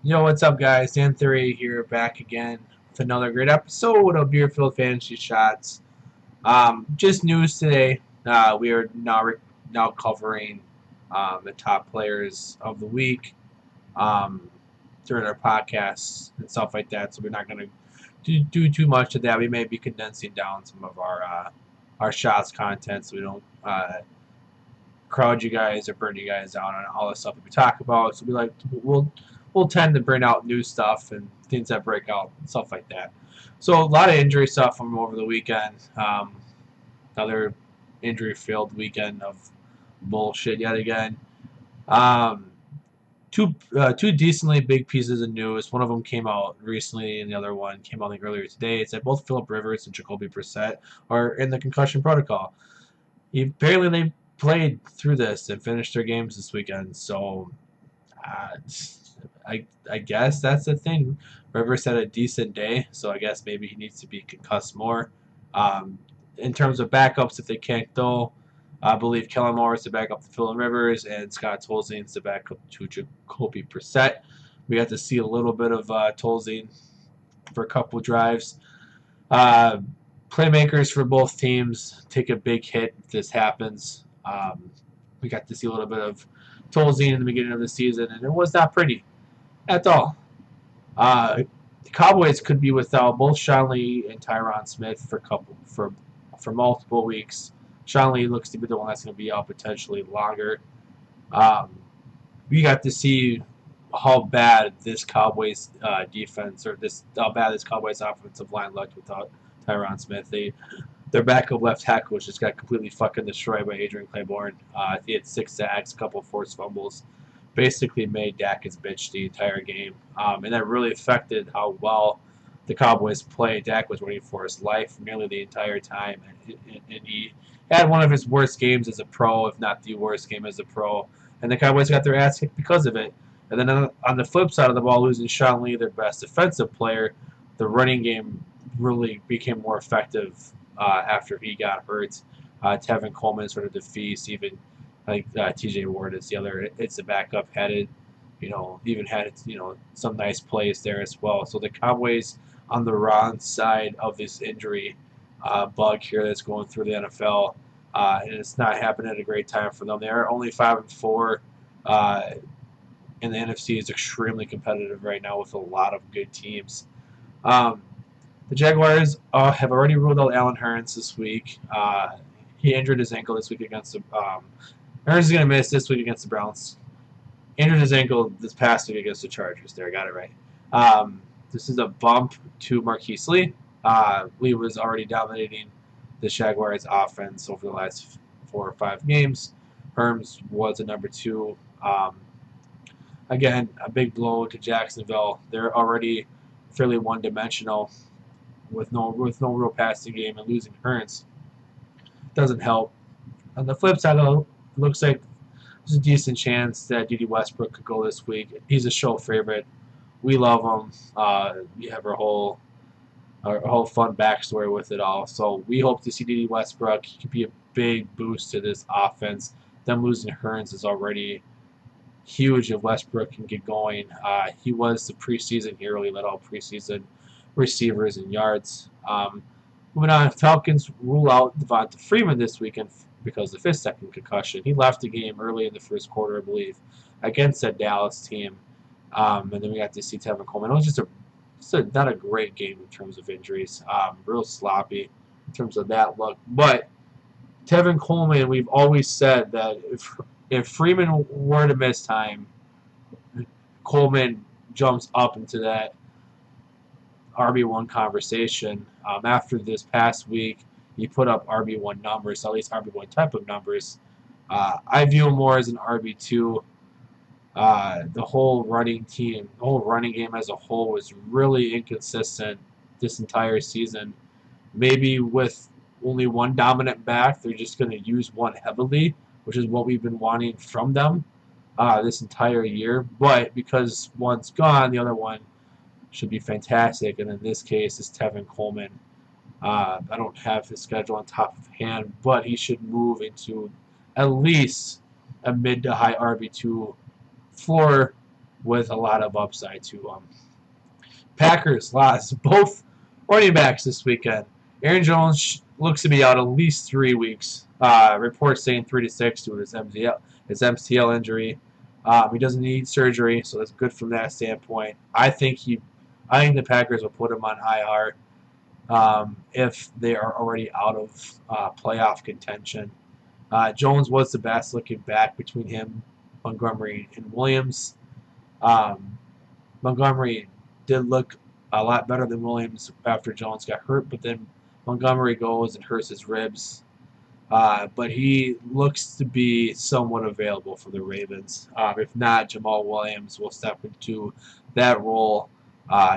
Yo, what's up, guys? Dan Thury here, back again with another great episode of Beerfield Fantasy Shots. Just news today. We are now covering the top players of the week um, during our podcasts and stuff like that. So we're not going to do too much of that. We may be condensing down some of our shots content, so we don't crowd you guys or burn you guys out on all the stuff that we talk about. So we'll tend to bring out new stuff and things that break out and stuff like that. So a lot of injury stuff from over the weekend. Another injury-filled weekend of bullshit yet again. Um, two decently big pieces of news. One of them came out recently, and the other one came out earlier today. It's that both Philip Rivers and Jacoby Brissett are in the concussion protocol. Apparently, they played through this and finished their games this weekend. So, uh, I guess that's the thing. Rivers had a decent day, so I guess maybe he needs to be concussed more. Um, in terms of backups, if they can't go, I believe Kellen Moore is the backup to Phillip Rivers, and Scott Tolzien is the backup to Jacoby Brissett. We got to see a little bit of Tolzien for a couple drives. Uh, Playmakers for both teams take a big hit if this happens. We got to see a little bit of Tolzien in the beginning of the season, and it was not pretty at all. The Cowboys could be without both Sean Lee and Tyron Smith for multiple weeks. Sean Lee looks to be the one that's going to be out potentially longer. Um, we got to see how bad this Cowboys defense or this how bad this Cowboys offensive line looked without Tyron Smith. Their backup left tackle was just got completely fucking destroyed by Adrian Claiborne. He had 6 sacks, a couple of forced fumbles, basically made Dak his bitch the entire game, and that really affected how well the Cowboys played. Dak was running for his life nearly the entire time, and he had one of his worst games as a pro, if not the worst game as a pro. And the Cowboys got their ass kicked because of it. And then on the flip side of the ball, losing Sean Lee, their best defensive player, the running game really became more effective after he got hurt. Tevin Coleman sort of defeats even like T.J. Ward is the other. It's the backup headed, even had some nice plays there as well. So the Cowboys on the wrong side of this injury bug here that's going through the NFL, and it's not happening at a great time for them. They are only 5-4. Uh, and the NFC is extremely competitive right now with a lot of good teams. Um, the Jaguars have already ruled out Allen Hurns this week. He injured his ankle this week against the. Hurns is going to miss this week against the Browns. Injured his ankle this past week against the Chargers. There, I got it right. This is a bump to Marquise Lee. Lee was already dominating the Jaguars' offense over the last 4 or 5 games. Herms was a number 2. Again, a big blow to Jacksonville. They're already fairly one-dimensional with no real passing game, and losing Hurns doesn't help. On the flip side, though, it looks like there's a decent chance that D.D. Westbrook could go this week. He's a show favorite. We love him. We have our whole fun backstory with it all. So we hope to see D.D. Westbrook. He could be a big boost to this offense. Them losing Hurns is already huge if Westbrook can get going. He was the preseason hero. He led all preseason receivers and yards. Moving on, Falcons rule out Devonta Freeman this weekend because of his second concussion. He left the game early in the first quarter, I believe, against that Dallas team. And then we got to see Tevin Coleman. It was just not a great game in terms of injuries. Real sloppy in terms of that look. But Tevin Coleman, we've always said that if Freeman were to miss time, Coleman jumps up into that RB1 conversation. After this past week, he put up RB1 numbers, at least RB1 type of numbers. I view him more as an RB2. The whole running game as a whole was really inconsistent this entire season. Maybe with only one dominant back, they're just going to use one heavily, which is what we've been wanting from them this entire year. But because one's gone, the other one should be fantastic. And in this case, it's Tevin Coleman. I don't have his schedule on top of hand, but he should move into at least a mid to high RB2 floor with a lot of upside to them. Packers lost both running backs this weekend. Aaron Jones looks to be out at least 3 weeks. Reports saying 3 to 6 due to his MCL injury. He doesn't need surgery, so that's good from that standpoint. I think the Packers will put him on IR if they are already out of playoff contention. Jones was the best looking back between him, Montgomery, and Williams. Um, Montgomery did look a lot better than Williams after Jones got hurt, but then Montgomery goes and hurts his ribs. But he looks to be somewhat available for the Ravens. If not, Jamal Williams will step into that role.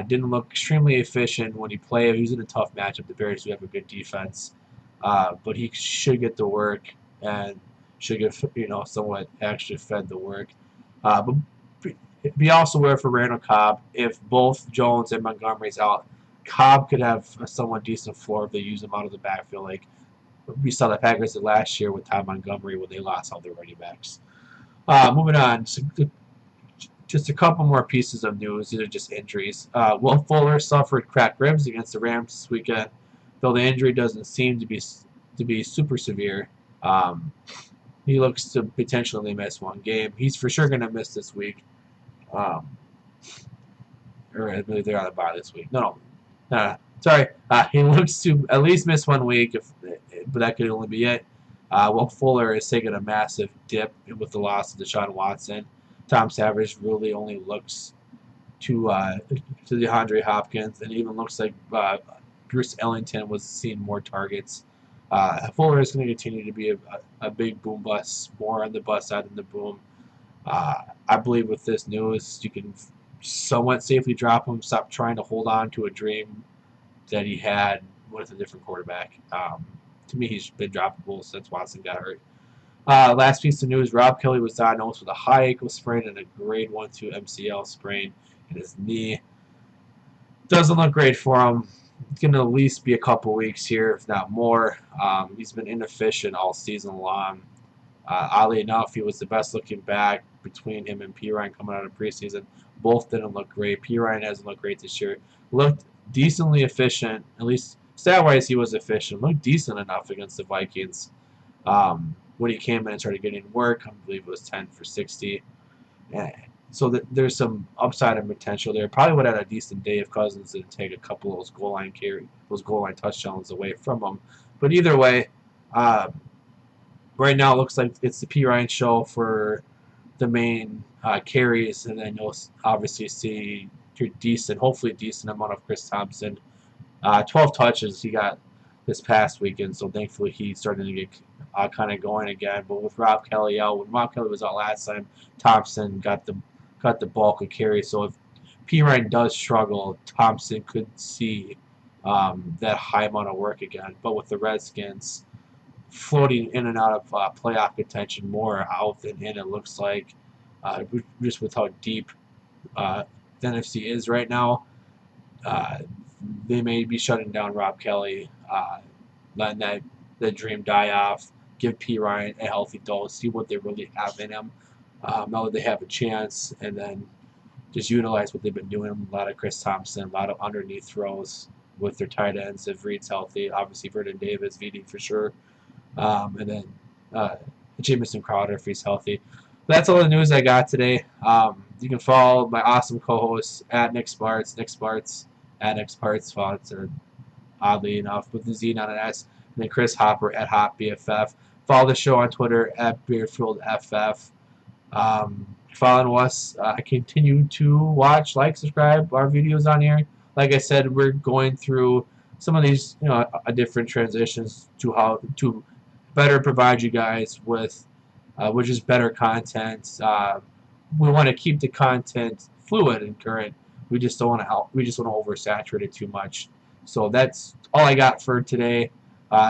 Didn't look extremely efficient when he played. He was in a tough matchup. The Bears do have a good defense, but he should get the work and should get somewhat actually fed the work. But be also aware for Randall Cobb, if both Jones and Montgomery's out, Cobb could have a somewhat decent floor if they use him out of the backfield. Like we saw the Packers did last year with Ty Montgomery when they lost all their running backs. Moving on, just a couple more pieces of news. These are just injuries. Will Fuller suffered cracked ribs against the Rams this weekend, though the injury doesn't seem to be super severe. He looks to potentially miss one game. He's for sure going to miss this week. Or I believe they're on the bye this week. Sorry. He looks to at least miss 1 week, but that could only be it. Will Fuller is taking a massive dip with the loss of Deshaun Watson. Tom Savage really only looks to DeAndre Hopkins, and even looks like Bruce Ellington was seeing more targets. Fuller is going to continue to be a big boom bust, more on the bust side than the boom. I believe with this news, you can somewhat safely drop him. Stop trying to hold on to a dream that he had with a different quarterback. To me, he's been droppable since Watson got hurt. Last piece of news, Rob Kelly was diagnosed with a high ankle sprain and a grade 1-2 MCL sprain in his knee. Doesn't look great for him. It's going to at least be a couple weeks here, if not more. He's been inefficient all season long. Oddly enough, he was the best looking back between him and P. Ryan coming out of preseason. Both didn't look great. P. Ryan hasn't looked great this year. Looked decently efficient, at least stat-wise he was efficient. Looked decent enough against the Vikings. When he came in and started getting work, I believe it was 10 for 60. So there's some upside and potential there. Probably would have had a decent day if Cousins didn't take a couple of those goal line touchdowns away from him. But either way, right now it looks like it's the P. Ryan show for the main carries, and then you'll obviously see your hopefully decent amount of Chris Thompson. 12 touches he got this past weekend, so thankfully he's starting to get kind of going again. But with Rob Kelly out, when Rob Kelly was out last time, Thompson got the bulk of carries. So if P. Ryan does struggle, Thompson could see that high amount of work again. But with the Redskins floating in and out of playoff contention more out than in, it looks like, just with how deep the NFC is right now, they may be shutting down Rob Kelly, letting that dream die off, give P. Ryan a healthy dose, see what they really have in him, now that they have a chance, and then just utilize what they've been doing. A lot of Chris Thompson, a lot of underneath throws with their tight ends. If Reed's healthy, obviously Vernon Davis, VD for sure, and then Jamison Crowder if he's healthy. But that's all the news I got today. You can follow my awesome co-hosts at Nick Sparts, at Nick Sparts, sponsored oddly enough with the Z, not an S, and then Chris Hopper at HopBFF. Follow the show on Twitter at BeardfieldFF. Following us, I continue to watch, subscribe our videos on here. Like I said, we're going through some of these, different transitions to how to better provide you guys with just better content. We want to keep the content fluid and current. We just don't want to oversaturate it too much. So that's all I got for today.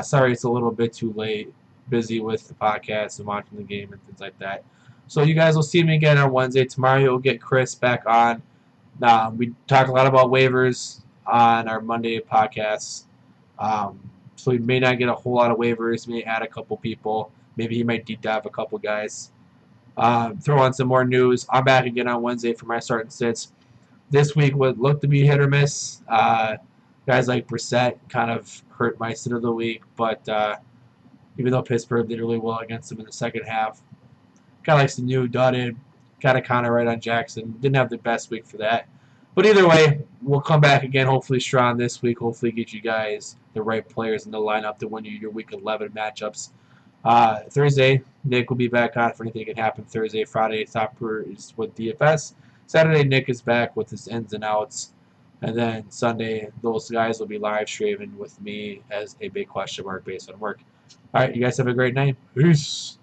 Sorry it's a little bit too late. Busy with the podcast and watching the game and things like that. So you guys will see me again on Wednesday. Tomorrow you'll get Chris back on. We talk a lot about waivers on our Monday podcasts. So we may not get a whole lot of waivers. May add a couple people. Maybe he might deep dive a couple guys. Throw on some more news. I'm back again on Wednesday for my start and sits. This week would look to be hit or miss. Guys like Brissett kind of hurt my sit of the week, but even though Pittsburgh did really well against them in the second half, kind of likes the new Dudded. Got a kind of right on Jackson. Didn't have the best week for that. But either way, we'll come back again, hopefully strong this week. Hopefully get you guys the right players in the lineup to win you your Week 11 matchups. Thursday, Nick will be back on for anything can happen. Thursday, Friday, Topper is with DFS. Saturday, Nick is back with his ins and outs. And then Sunday, those guys will be live streaming with me as a big question mark based on work. All right, you guys have a great night. Peace.